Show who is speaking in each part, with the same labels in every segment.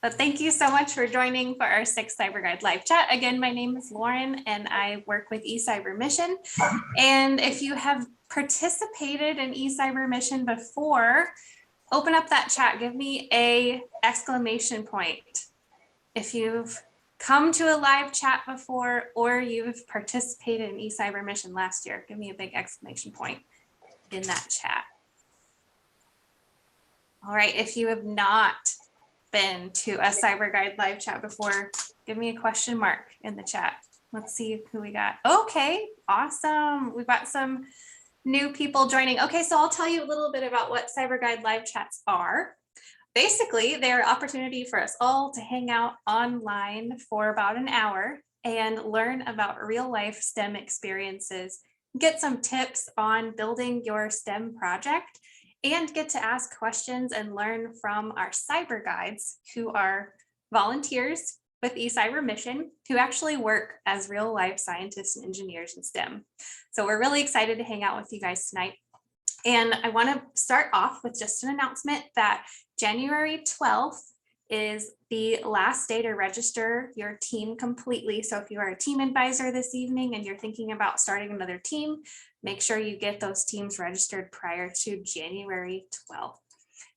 Speaker 1: But thank you so much for joining for our 6th CyberGuide live chat. Again, my name is Lauren and I work with eCYBERMISSION. And if you have participated in eCYBERMISSION before, open up that chat, give me a exclamation point. If you've come to a live chat before or you've participated in eCYBERMISSION last year, give me a big exclamation point in that chat. All right, if you have not been to a CyberGuide live chat before, give me a question mark in the chat. Let's see who we got. Okay, awesome. We've got some new people joining. Okay, so I'll tell you a little bit about what CyberGuide live chats are. Basically, they're an opportunity for us all to hang out online for about an hour and learn about real life STEM experiences, get some tips on building your STEM project, and get to ask questions and learn from our cyber guides who are volunteers with eCYBERMISSION who actually work as real life scientists and engineers in STEM. So we're really excited to hang out with you guys tonight. And I want to start off with just an announcement that January 12th is the last day to register your team completely. So if you are a team advisor this evening and you're thinking about starting another team, make sure you get those teams registered prior to January 12th.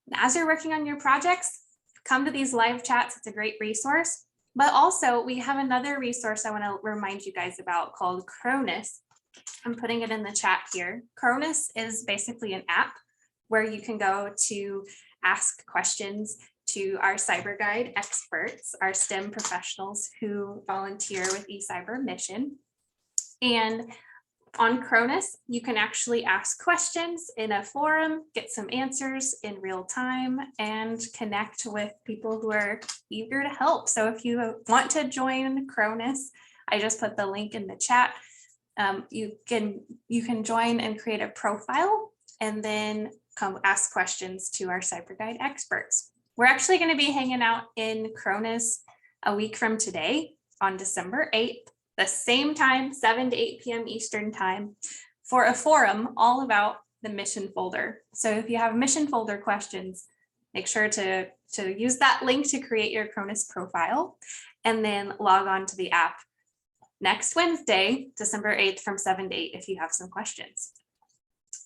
Speaker 1: And as you're working on your projects, come to these live chats. It's a great resource. But also we have another resource I want to remind you guys about called Cronus. I'm putting it in the chat here. Cronus is basically an app where you can go to ask questions to our cyber guide experts, our STEM professionals who volunteer with eCYBERMISSION. And on Cronus, you can actually ask questions in a forum, get some answers in real time, and connect with people who are eager to help. So if you want to join Cronus, I just put the link in the chat. You can join and create a profile and then come ask questions to our cyber guide experts. We're actually going to be hanging out in Cronus a week from today on December 8th, the same time, 7 to 8 p.m. Eastern time, for a forum all about the mission folder. So if you have mission folder questions, make sure to use that link to create your Cronus profile and then log on to the app next Wednesday, December 8th from 7 to 8 if you have some questions.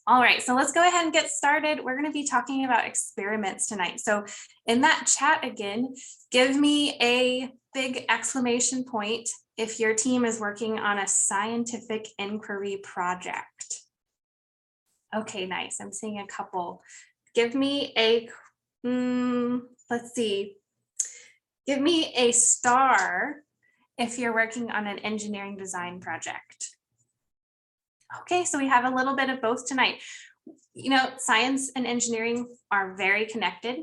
Speaker 1: All right, so let's go ahead and get started. We're going to be talking about experiments tonight. So in that chat again, give me a big exclamation point if your team is working on a scientific inquiry project. Okay, nice. I'm seeing a couple. Give me a, let's see. Give me a star if you're working on an engineering design project. Okay, so we have a little bit of both tonight. You know, science and engineering are very connected.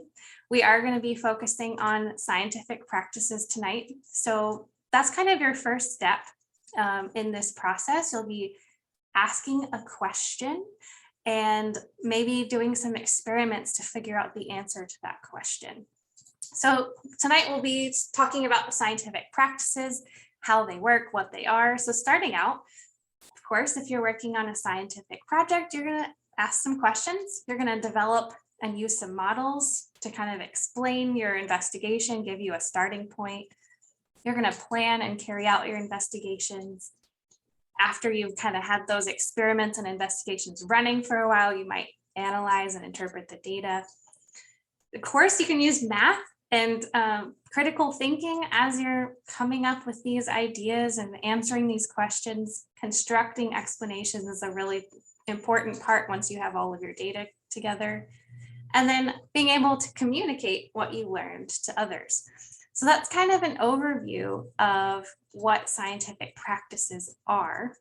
Speaker 1: We are going to be focusing on scientific practices tonight. So that's kind of your first step in this process. You'll be asking a question and maybe doing some experiments to figure out the answer to that question. So tonight we'll be talking about the scientific practices, how they work, what they are. So starting out, of course, if you're working on a scientific project, you're going to ask some questions. You're going to develop and use some models to kind of explain your investigation, give you a starting point. You're going to plan and carry out your investigations. After you've kind of had those experiments and investigations running for a while, you might analyze and interpret the data. Of course, you can use math and critical thinking as you're coming up with these ideas and answering these questions. Constructing explanations is a really important part once you have all of your data together. And then being able to communicate what you learned to others. So that's kind of an overview of what scientific practices are.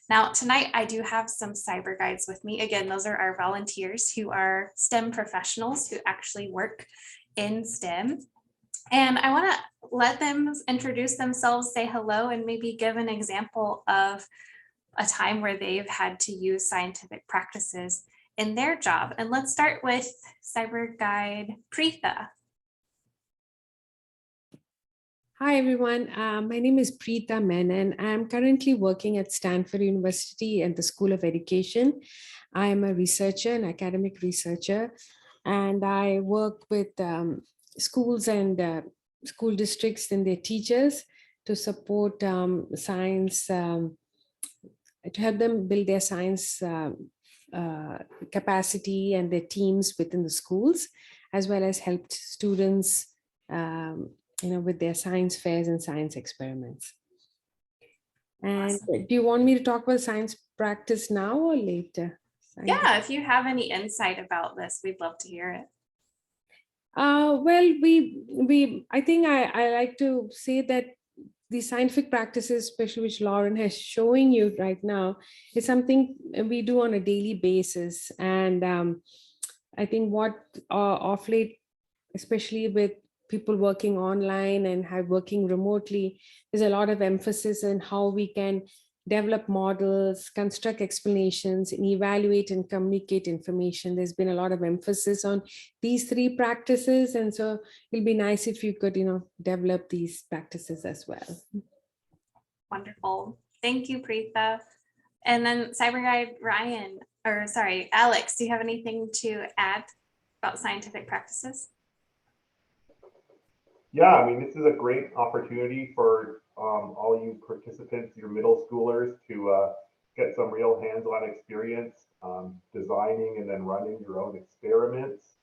Speaker 1: Now, tonight I do have some cyber guides with me. Again, those are our volunteers who are STEM professionals who actually work in STEM. And I want to let them introduce themselves, say hello, and maybe give an example of a time where they've had to use scientific practices in their job. And let's start with cyber guide Preetha.
Speaker 2: Hi, everyone. My name is Preetha Menon. I'm currently working at Stanford University and the School of Education. I am a researcher, an academic researcher, and I work with schools and school districts and their teachers to support science, to help them build their science capacity and their teams within the schools, as well as helped students with their science fairs and science experiments. And
Speaker 1: Awesome.
Speaker 2: do you want me to talk about science practice now or later?
Speaker 1: Yeah, if you have any insight about this, we'd love to hear it.
Speaker 2: Well, I think I like to say that the scientific practices, especially which Lauren has showing you right now, is something we do on a daily basis. And I think what off late, especially with people working online and working remotely, there's a lot of emphasis on how we can develop models, construct explanations, and evaluate and communicate information. There's been a lot of emphasis on these three practices. And so it'll be nice if you could, develop these practices as well.
Speaker 1: Wonderful. Thank you, Preetha. And then Cyber Guide Alex, do you have anything to add about scientific practices?
Speaker 3: Yeah, I mean, this is a great opportunity for all you participants, your middle schoolers, to get some real hands-on experience designing and then running your own experiments.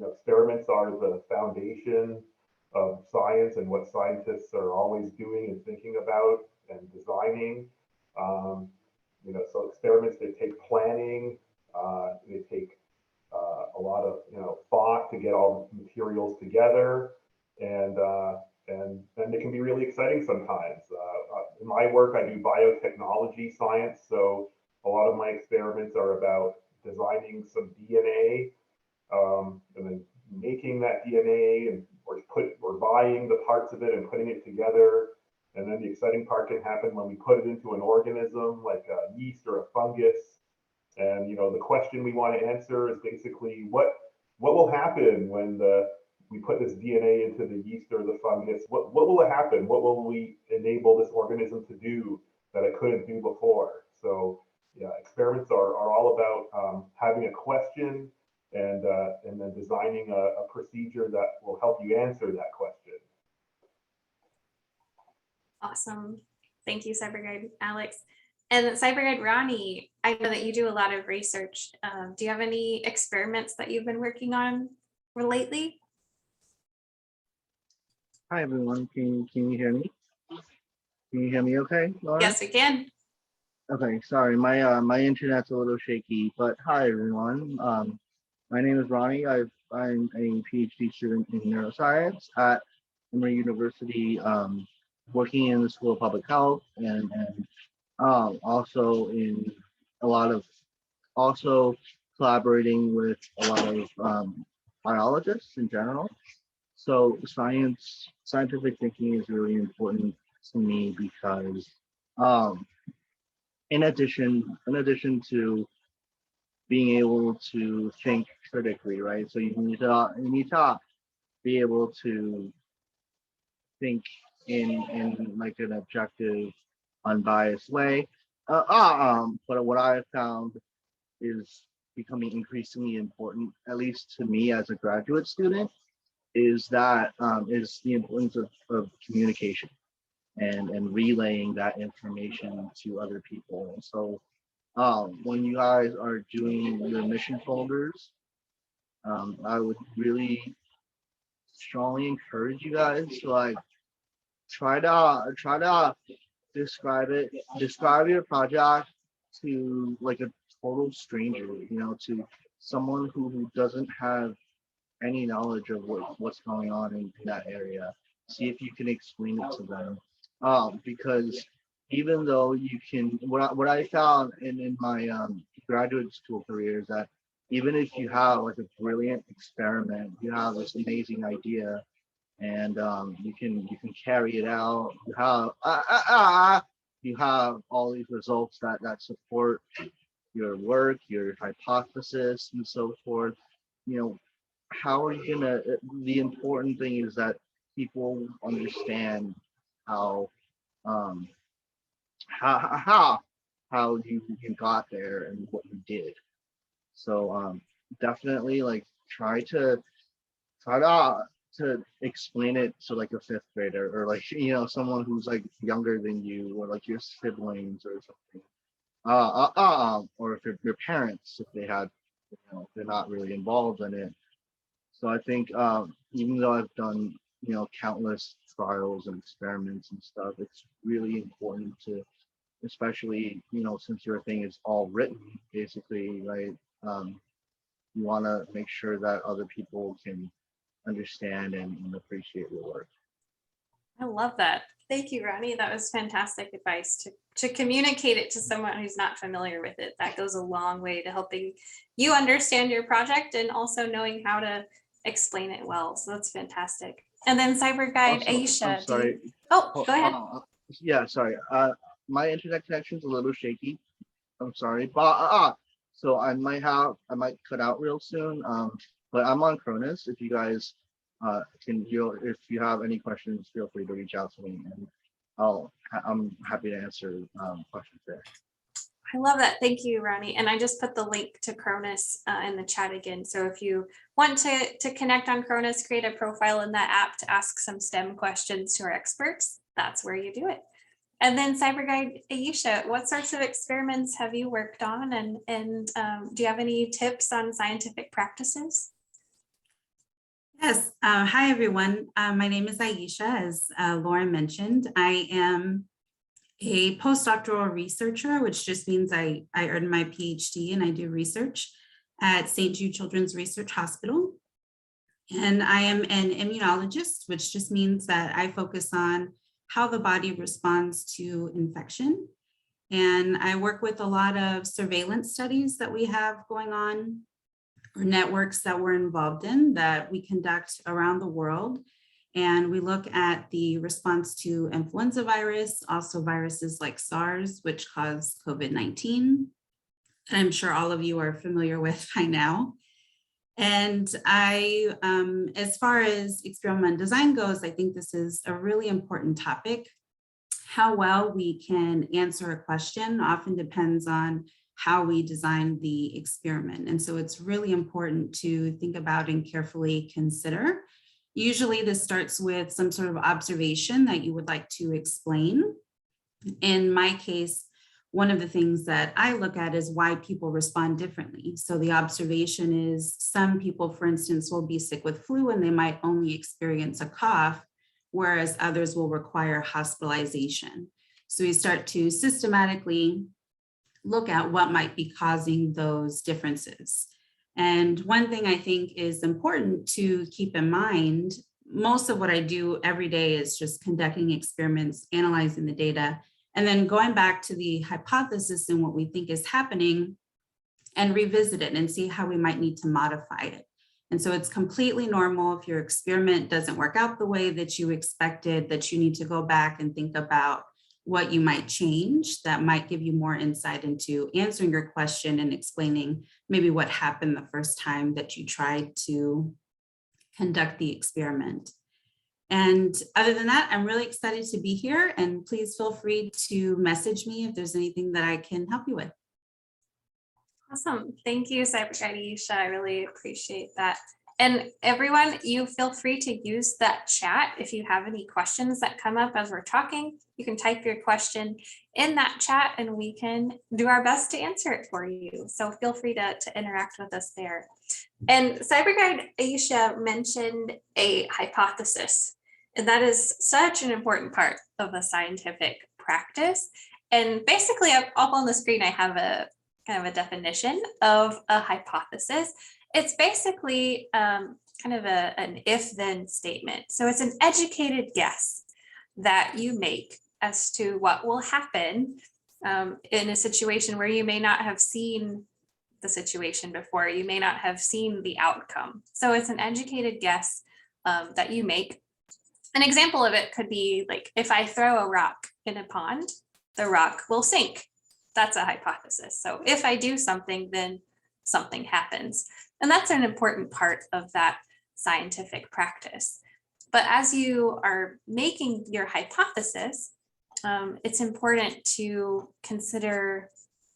Speaker 3: Experiments are the foundation of science and what scientists are always doing and thinking about and designing. So experiments, they take planning, they take a lot of thought to get all the materials together, and then they can be really exciting sometimes. In my work, I do biotechnology science, so a lot of my experiments are about designing some DNA, and then making that DNA, or buying the parts of it and putting it together. And then the exciting part can happen when we put it into an organism like a yeast or a fungus. And the question we want to answer is basically what will happen when we put this DNA into the yeast or the fungus? What will happen? What will we enable this organism to do that it couldn't do before? So yeah, experiments are all about having a question and then designing a procedure that will help you answer that question.
Speaker 1: Awesome. Thank you, Cyber Guide Alex. And Cyber Guide Ronnie, I know that you do a lot of research. Do you have any experiments that you've been working on lately?
Speaker 4: Hi everyone, can you hear me? Can you hear me okay, Laura?
Speaker 1: Yes, we can.
Speaker 4: Okay, sorry, my internet's a little shaky, but hi everyone. My name is Ronnie. I'm a PhD student in neuroscience at Emory University, working in the School of Public Health, and also collaborating with a lot of biologists in general. So scientific thinking is really important to me because in addition to being able to think critically, right? So you need to be able to think in like an objective, unbiased way. But what I have found is becoming increasingly important, at least to me as a graduate student, is the importance of communication and relaying that information to other people. So when you guys are doing your mission folders, I would really strongly encourage you guys to like try to describe your project to like a total stranger, to someone who doesn't have any knowledge of what's going on in that area. See if you can explain it to them. Because even though you can, what I found in my graduate school career is that even if you have like a brilliant experiment, you have this amazing idea, and you can carry it out. You have all these results that support your work, your hypothesis, and so forth. How are you gonna? The important thing is that people understand how how you got there and what you did. So definitely like try to to explain it to like a fifth grader or like someone who's like younger than you or like your siblings or something. Or if your parents, if they had, they're not really involved in it. So I think even though I've done countless trials and experiments and stuff, it's really important to, especially since your thing is all written basically, right? You want to make sure that other people can understand and appreciate your work.
Speaker 1: I love that. Thank you, Ronnie. That was fantastic advice to communicate it to someone who's not familiar with it. That goes a long way to helping you understand your project and also knowing how to explain it well. So that's fantastic. And then Cyber Guide
Speaker 4: Also,
Speaker 1: Aisha.
Speaker 4: I'm sorry.
Speaker 1: Go ahead.
Speaker 4: Yeah, sorry. My internet connection's a little shaky. I'm sorry, but so I might cut out real soon. But I'm on Cronus. If you guys if you have any questions, feel free to reach out to me, and I'm happy to answer questions there.
Speaker 1: I love that. Thank you, Ronnie. And I just put the link to Cronus in the chat again. So if you want to connect on Cronus, create a profile in that app to ask some STEM questions to our experts, that's where you do it. And then Cyber Guide Aisha, what sorts of experiments have you worked on? And do you have any tips on scientific practices?
Speaker 5: Yes. Hi, everyone. My name is Aisha, as Lauren mentioned. I am a postdoctoral researcher, which just means I earned my PhD and I do research at St. Jude Children's Research Hospital. And I am an immunologist, which just means that I focus on how the body responds to infection. And I work with a lot of surveillance studies that we have going on, or networks that we're involved in that we conduct around the world. And we look at the response to influenza virus, also viruses like SARS, which cause COVID-19. And I'm sure all of you are familiar with by now. And I, as far as experiment design goes, I think this is a really important topic. How well we can answer a question often depends on how we design the experiment. And so it's really important to think about and carefully consider. Usually this starts with some sort of observation that you would like to explain. In my case, one of the things that I look at is why people respond differently. So the observation is some people, for instance, will be sick with flu and they might only experience a cough, whereas others will require hospitalization. So we start to systematically look at what might be causing those differences. And one thing I think is important to keep in mind, most of what I do every day is just conducting experiments, analyzing the data, and then going back to the hypothesis and what we think is happening and revisit it and see how we might need to modify it. And so it's completely normal if your experiment doesn't work out the way that you expected, that you need to go back and think about what you might change that might give you more insight into answering your question and explaining maybe what happened the first time that you tried to conduct the experiment. And other than that, I'm really excited to be here, and please feel free to message me if there's anything that I can help you with.
Speaker 1: Awesome. Thank you, Cyber Guide Aisha. I really appreciate that. And everyone, you feel free to use that chat. If you have any questions that come up as we're talking, you can type your question in that chat and we can do our best to answer it for you. So feel free to interact with us there. And Cyber Guide Aisha mentioned a hypothesis, and that is such an important part of a scientific practice. And basically up on the screen, I have a kind of a definition of a hypothesis. It's basically kind of an if-then statement. So it's an educated guess that you make as to what will happen in a situation where you may not have seen the situation before. You may not have seen the outcome. So it's an educated guess that you make. An example of it could be like, if I throw a rock in a pond, the rock will sink. That's a hypothesis. So if I do something, then something happens. And that's an important part of that scientific practice. But as you are making your hypothesis, it's important to consider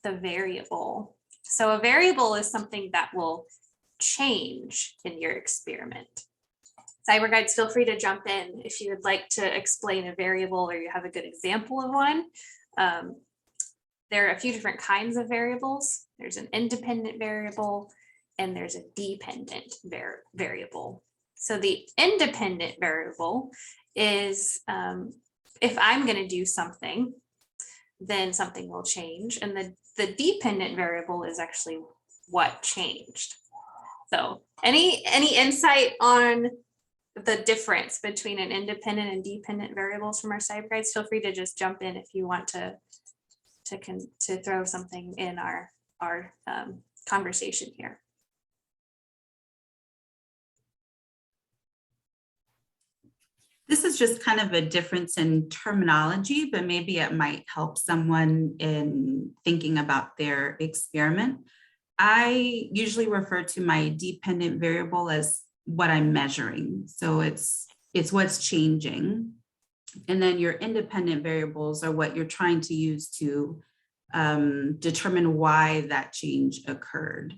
Speaker 1: the variable. So a variable is something that will change in your experiment. Cyber guides, feel free to jump in if you would like to explain a variable or you have a good example of one. There are a few different kinds of variables. There's an independent variable and there's a dependent variable. So the independent variable is if I'm going to do something, then something will change. And the dependent variable is actually what changed. So any insight on the difference between an independent and dependent variables from our cyber guides? Feel free to just jump in if you want to throw something in our conversation here.
Speaker 5: This is just kind of a difference in terminology, but maybe it might help someone in thinking about their experiment. I usually refer to my dependent variable as what I'm measuring. So it's what's changing. And then your independent variables are what you're trying to use to determine why that change occurred.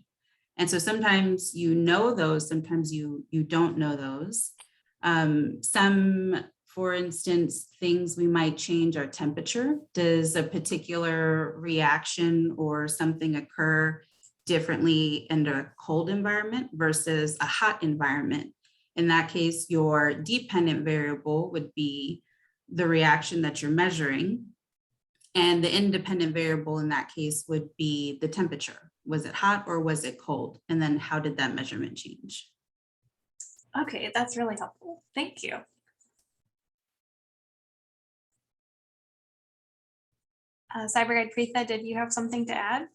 Speaker 5: And so sometimes you know those, sometimes you don't know those. Some, for instance, things we might change are temperature. Does a particular reaction or something occur differently in a cold environment versus a hot environment? In that case, your dependent variable would be the reaction that you're measuring. And the independent variable in that case would be the temperature. Was it hot or was it cold? And then how did that measurement change?
Speaker 1: Okay, that's really helpful. Thank you. Cyber Guide Preetha, did you have something to add?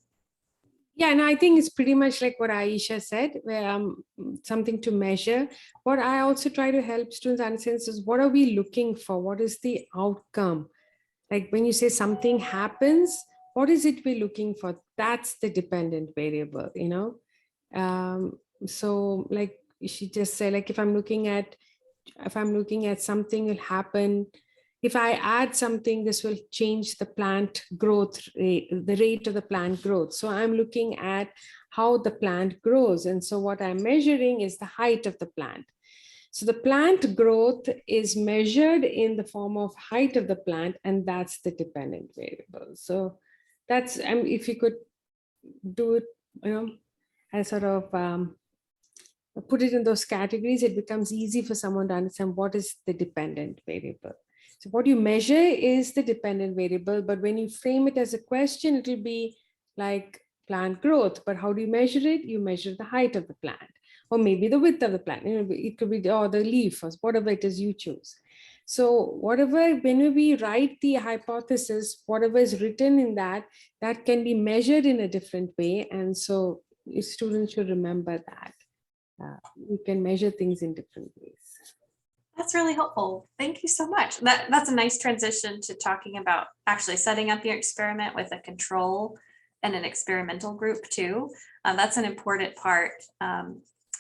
Speaker 2: Yeah, and I think it's pretty much like what Aisha said, where something to measure. What I also try to help students understand is what are we looking for? What is the outcome? Like when you say something happens, what is it we're looking for? That's the dependent variable, you know? So like she just said, like if I'm looking at something will happen, if I add something, this will change the plant growth rate, the rate of the plant growth. So I'm looking at how the plant grows. And so what I'm measuring is the height of the plant. So the plant growth is measured in the form of height of the plant, and that's the dependent variable. So that's, if you could do it, you know, as sort of put it in those categories, it becomes easy for someone to understand what is the dependent variable. So what you measure is the dependent variable, but when you frame it as a question, it will be like plant growth. But how do you measure it? You measure the height of the plant, or maybe the width of the plant. You know, it could be, or the leaf, or whatever it is you choose. So whatever, when we write the hypothesis, whatever is written in that can be measured in a different way. And so students should remember that. You can measure things in different ways.
Speaker 1: That's really helpful. Thank you so much. That's a nice transition to talking about actually setting up your experiment with a control and an experimental group too. That's an important part.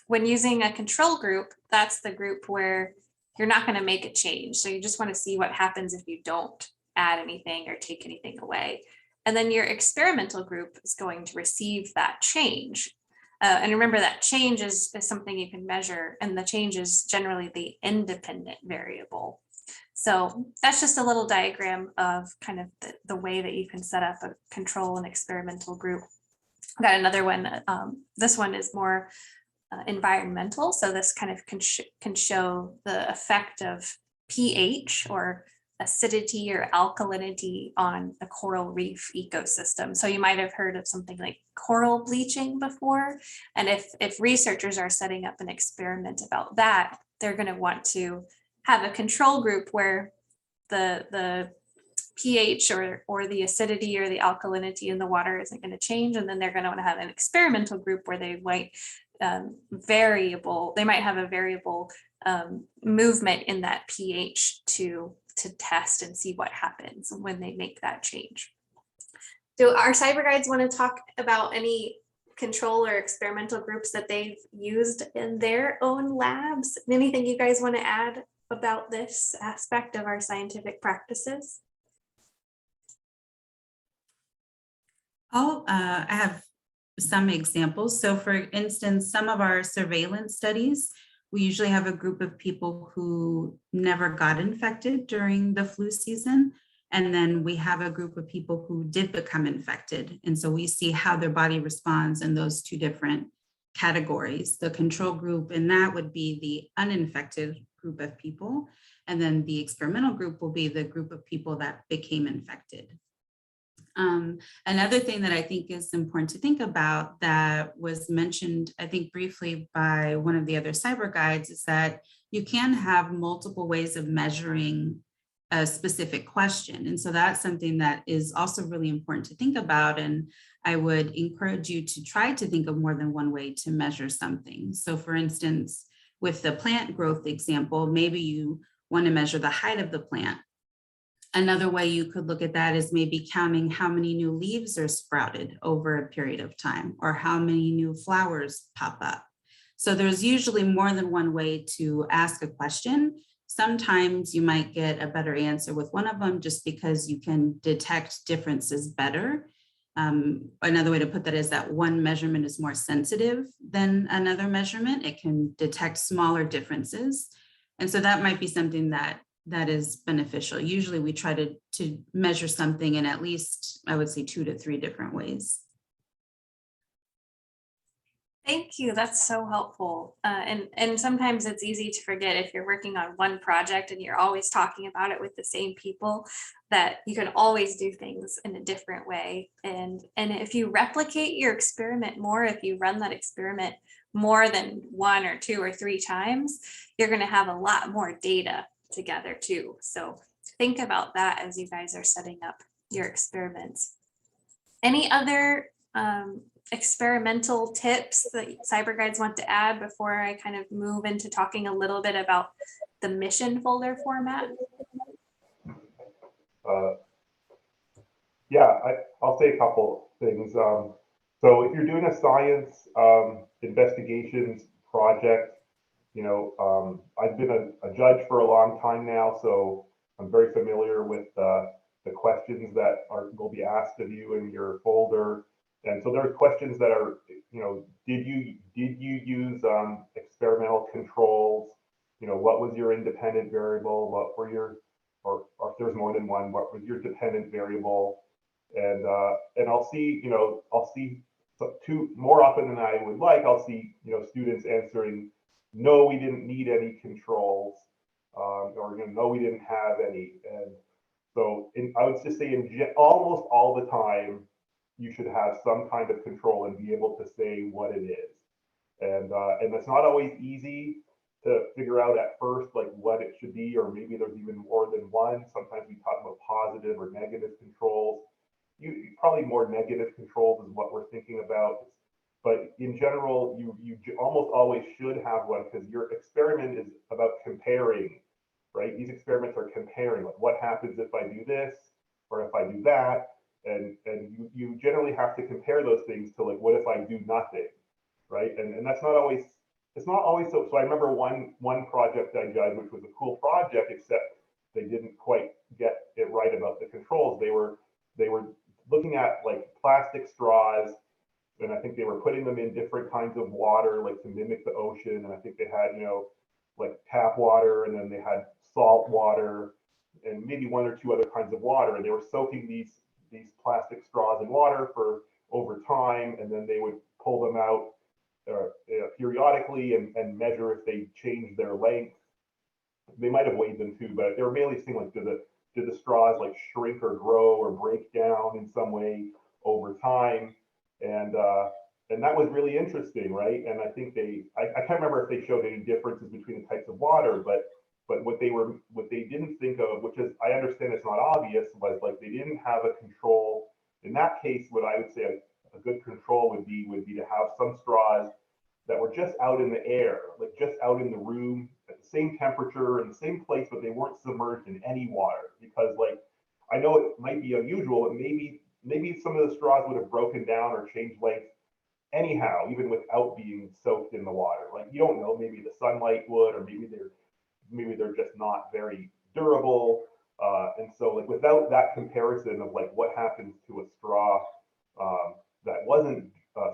Speaker 1: When using a control group, that's the group where you're not going to make a change. So you just want to see what happens if you don't add anything or take anything away. And then your experimental group is going to receive that change. And remember that change is something you can measure, and the change is generally the independent variable. So that's just a little diagram of kind of the way that you can set up a control and experimental group. I've got another one. This one is more environmental. So this kind of can show the effect of pH or acidity or alkalinity on a coral reef ecosystem. So you might have heard of something like coral bleaching before. And if researchers are setting up an experiment about that, they're going to want to have a control group where the pH or the acidity or the alkalinity in the water isn't going to change. And then they're going to want to have an experimental group where they might have a variable movement in that pH to test and see what happens when they make that change. Do our cyber guides want to talk about any control or experimental groups that they've used in their own labs? Anything you guys want to add about this aspect of our scientific practices?
Speaker 5: I have some examples. So for instance, some of our surveillance studies, we usually have a group of people who never got infected during the flu season. And then we have a group of people who did become infected. And so we see how their body responds in those two different categories. The control group, and that would be the uninfected group of people. And then the experimental group will be the group of people that became infected. Another thing that I think is important to think about that was mentioned, I think briefly by one of the other cyber guides, is that you can have multiple ways of measuring a specific question. And so that's something that is also really important to think about. And I would encourage you to try to think of more than one way to measure something. So for instance, with the plant growth example, maybe you want to measure the height of the plant. Another way you could look at that is maybe counting how many new leaves are sprouted over a period of time, or how many new flowers pop up. So there's usually more than one way to ask a question. Sometimes you might get a better answer with one of them just because you can detect differences better. Another way to put that is that one measurement is more sensitive than another measurement. It can detect smaller differences. And so that might be something that is beneficial. Usually we try to measure something in at least, I would say, 2 to 3 different ways.
Speaker 1: Thank you. That's so helpful. And sometimes it's easy to forget if you're working on one project and you're always talking about it with the same people, that you can always do things in a different way. And if you replicate your experiment more, if you run that experiment more than 1 or 2 or 3 times, you're going to have a lot more data together too. So think about that as you guys are setting up your experiments. Any other experimental tips that cyber guides want to add before I kind of move into talking a little bit about the mission folder format?
Speaker 3: Yeah, I'll say a couple things. So if you're doing a science investigations project, you know, I've been a judge for a long time now, so I'm very familiar with the questions that will be asked of you in your folder. And so there are questions that are, you know, did you use experimental controls? You know, what was your independent variable? What were your, or if there's more than one, what was your dependent variable? And I'll see, you know, more often than I would like, I'll see, you know, students answering, no, we didn't need any controls, or you know, no, we didn't have any. And so I would just say almost all the time, you should have some kind of control and be able to say what it is. And that's not always easy to figure out at first, like what it should be, or maybe there's even more than one. Sometimes we talk about positive or negative controls. Probably more negative controls is what we're thinking about. But in general, you almost always should have one, because your experiment is about comparing, right? These experiments are comparing, like what happens if I do this or if I do that, and you generally have to compare those things to, like, what if I do nothing, right? And that's not always, it's not always so. So I remember one project I judged, which was a cool project, except they didn't quite get it right about the controls. They were looking at like plastic straws, and I think they were putting them in different kinds of water, like to mimic the ocean. And I think they had, you know, like tap water, and then they had salt water, and maybe 1 or 2 other kinds of water. And they were soaking these plastic straws in water for over time, and then they would pull them out periodically and measure if they changed their length. They might have weighed them too, but they were mainly seeing, like, did the straws like shrink or grow or break down in some way over time. And that was really interesting, right? And I think I can't remember if they showed any differences between the types of water, but what they didn't think of, which is, I understand it's not obvious, was like they didn't have a control. In that case, what I would say a good control would be to have some straws that were just out in the air, like just out in the room at the same temperature in the same place, but they weren't submerged in any water. Because, like, I know it might be unusual, but maybe some of the straws would have broken down or changed length anyhow, even without being soaked in the water. Like, you don't know, maybe the sunlight would, or maybe they're just not very durable. And so, like, without that comparison of like what happens to a straw that wasn't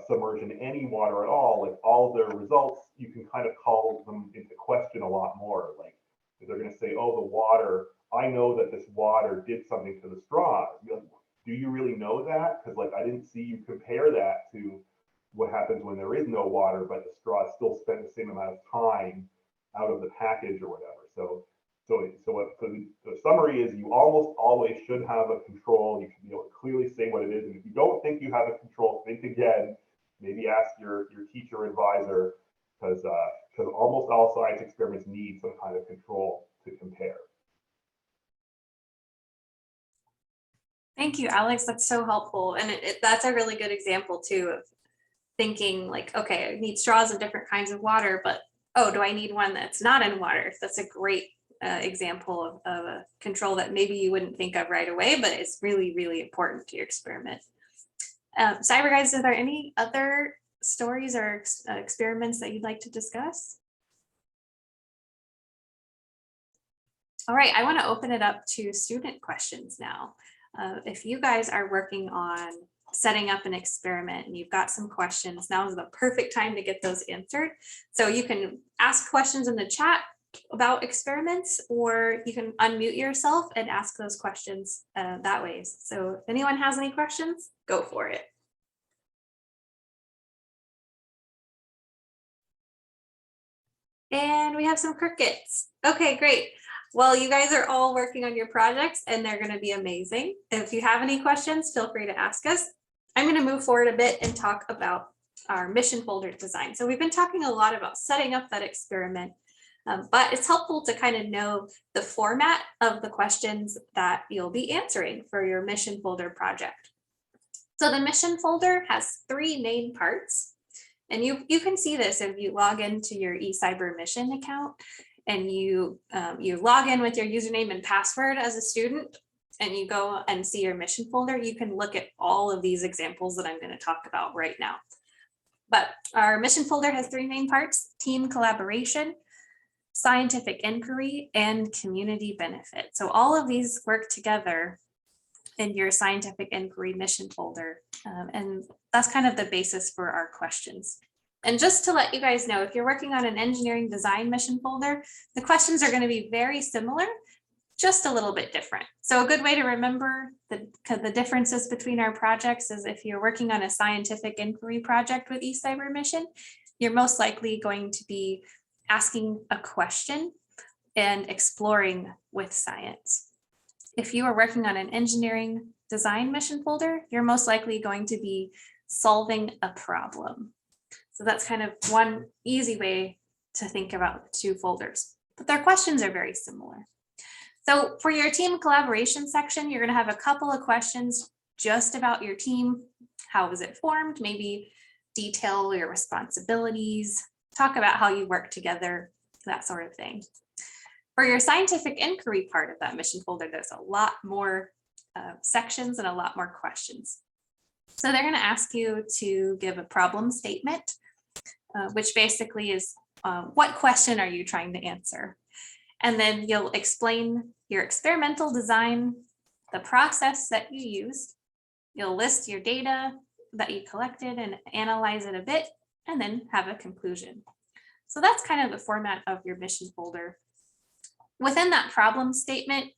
Speaker 3: submerge in any water at all, like all the results, you can kind of call them into question a lot more. Like if they're going to say, oh, the water, I know that this water did something to the straw. You're like, do you really know that? Because like I didn't see you compare that to what happens when there is no water, but the straw still spent the same amount of time out of the package or whatever. So the summary is you almost always should have a control. You should be able to clearly say what it is. And if you don't think you have a control, think again. Maybe ask your teacher advisor, because almost all science experiments need some kind of control to compare.
Speaker 1: Thank you, Alex. That's so helpful. And that's a really good example too of thinking like, okay, I need straws of different kinds of water, but oh, do I need one that's not in water? That's a great example of a control that maybe you wouldn't think of right away, but it's really, really important to your experiment. Cyber guys, are there any other stories or experiments that you'd like to discuss? All right, I want to open it up to student questions now. If you guys are working on setting up an experiment and you've got some questions, now is the perfect time to get those answered. So you can ask questions in the chat about experiments, or you can unmute yourself and ask those questions that way. So if anyone has any questions, go for it. And we have some crickets. Okay, great. Well, you guys are all working on your projects and they're going to be amazing. If you have any questions, feel free to ask us. I'm going to move forward a bit and talk about our mission folder design. So we've been talking a lot about setting up that experiment, but it's helpful to kind of know the format of the questions that you'll be answering for your mission folder project. So the mission folder has 3 main parts. And you can see this if you log into your eCYBERMISSION account and you log in with your username and password as a student, and you go and see your mission folder, you can look at all of these examples that I'm going to talk about right now. But our mission folder has 3 main parts: team collaboration, scientific inquiry, and community benefit. So all of these work together in your scientific inquiry mission folder. And that's kind of the basis for our questions. And just to let you guys know, if you're working on an engineering design mission folder, the questions are going to be very similar, just a little bit different. So a good way to remember the differences between our projects is if you're working on a scientific inquiry project with eCYBERMISSION, you're most likely going to be asking a question and exploring with science. If you are working on an engineering design mission folder, you're most likely going to be solving a problem. So that's kind of one easy way to think about the 2 folders, but their questions are very similar. So for your team collaboration section, you're going to have a couple of questions just about your team. How was it formed? Maybe detail your responsibilities, talk about how you work together, that sort of thing. For your scientific inquiry part of that mission folder, there's a lot more sections and a lot more questions. So they're going to ask you to give a problem statement, which basically is what question are you trying to answer? And then you'll explain your experimental design, the process that you used. You'll list your data that you collected and analyze it a bit, and then have a conclusion. So that's kind of the format of your mission folder. Within that problem statement,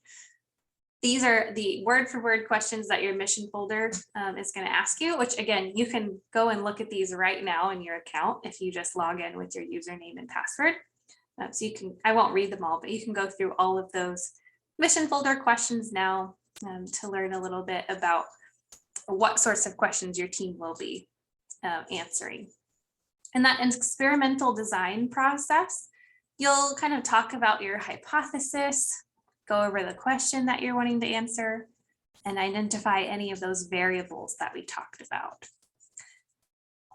Speaker 1: these are the word-for-word questions that your mission folder is going to ask you, which again, you can go and look at these right now in your account if you just log in with your username and password. So you can, I won't read them all, but you can go through all of those mission folder questions now to learn a little bit about what sorts of questions your team will be answering. In that experimental design process, you'll kind of talk about your hypothesis, go over the question that you're wanting to answer, and identify any of those variables that we talked about.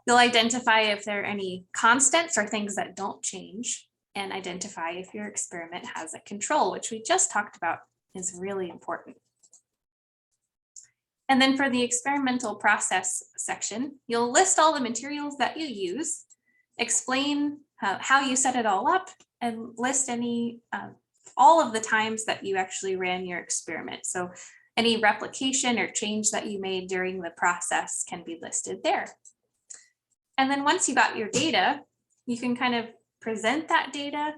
Speaker 1: You'll identify if there are any constants or things that don't change, and identify if your experiment has a control, which we just talked about is really important. And then for the experimental process section, you'll list all the materials that you use, explain how you set it all up, and list any all of the times that you actually ran your experiment. So any replication or change that you made during the process can be listed there. And then once you got your data, you can kind of present that data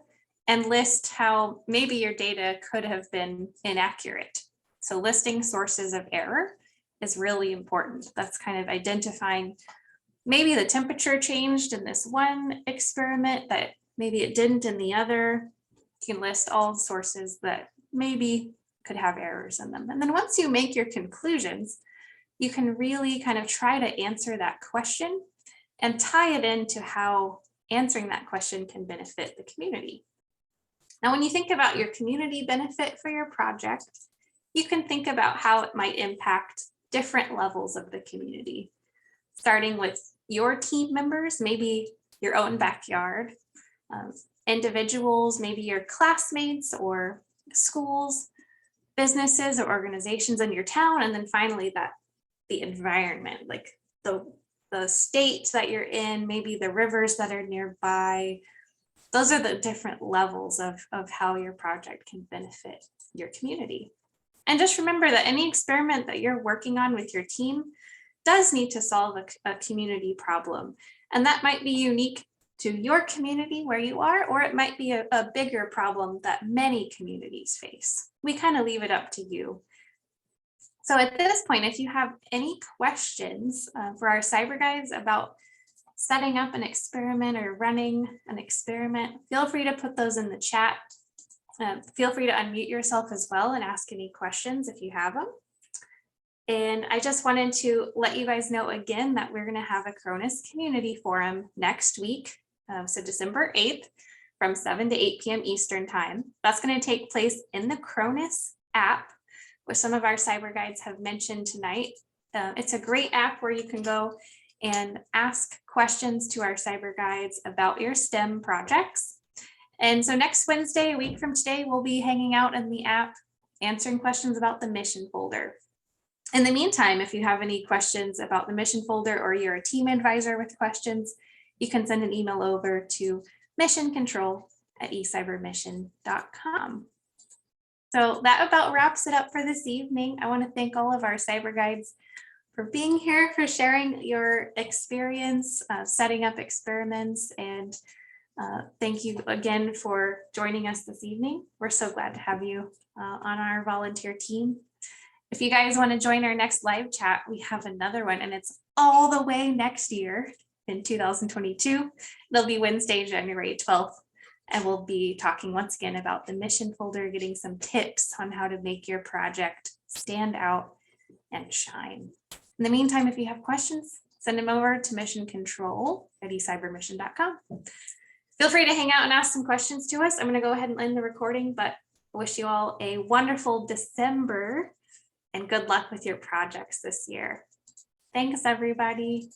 Speaker 1: and list how maybe your data could have been inaccurate. So listing sources of error is really important. That's kind of identifying maybe the temperature changed in this one experiment that maybe it didn't in the other. You can list all sources that maybe could have errors in them. And then once you make your conclusions, you can really kind of try to answer that question and tie it into how answering that question can benefit the community. Now, when you think about your community benefit for your project, you can think about how it might impact different levels of the community, starting with your team members, maybe your own backyard, individuals, maybe your classmates or schools, businesses or organizations in your town, and then finally the environment, like the state that you're in, maybe the rivers that are nearby. Those are the different levels of how your project can benefit your community. And just remember that any experiment that you're working on with your team does need to solve a community problem. And that might be unique to your community where you are, or it might be a bigger problem that many communities face. We kind of leave it up to you. So at this point, if you have any questions for our cyber guides about setting up an experiment or running an experiment, feel free to put those in the chat. Feel free to unmute yourself as well and ask any questions if you have them. And I just wanted to let you guys know again that we're going to have a Cronus Community Forum next week, so December 8th from 7 to 8 p.m. Eastern Time. That's going to take place in the Cronus app, which some of our cyber guides have mentioned tonight. It's a great app where you can go and ask questions to our cyber guides about your STEM projects. And so next Wednesday, a week from today, we'll be hanging out in the app, answering questions about the mission folder. In the meantime, if you have any questions about the mission folder or you're a team advisor with questions, you can send an email over to missioncontrol@eCYBERMISSION.com. So that about wraps it up for this evening. I want to thank all of our cyber guides for being here, for sharing your experience setting up experiments, and thank you again for joining us this evening. We're so glad to have you on our volunteer team. If you guys want to join our next live chat, we have another one, and it's all the way next year in 2022. It'll be Wednesday, January 12th, and we'll be talking once again about the mission folder, getting some tips on how to make your project stand out and shine. In the meantime, if you have questions, send them over to missioncontrol@eCYBERMISSION.com. Feel free to hang out and ask some questions to us. I'm going to go ahead and end the recording, but I wish you all a wonderful December and good luck with your projects this year. Thanks, everybody.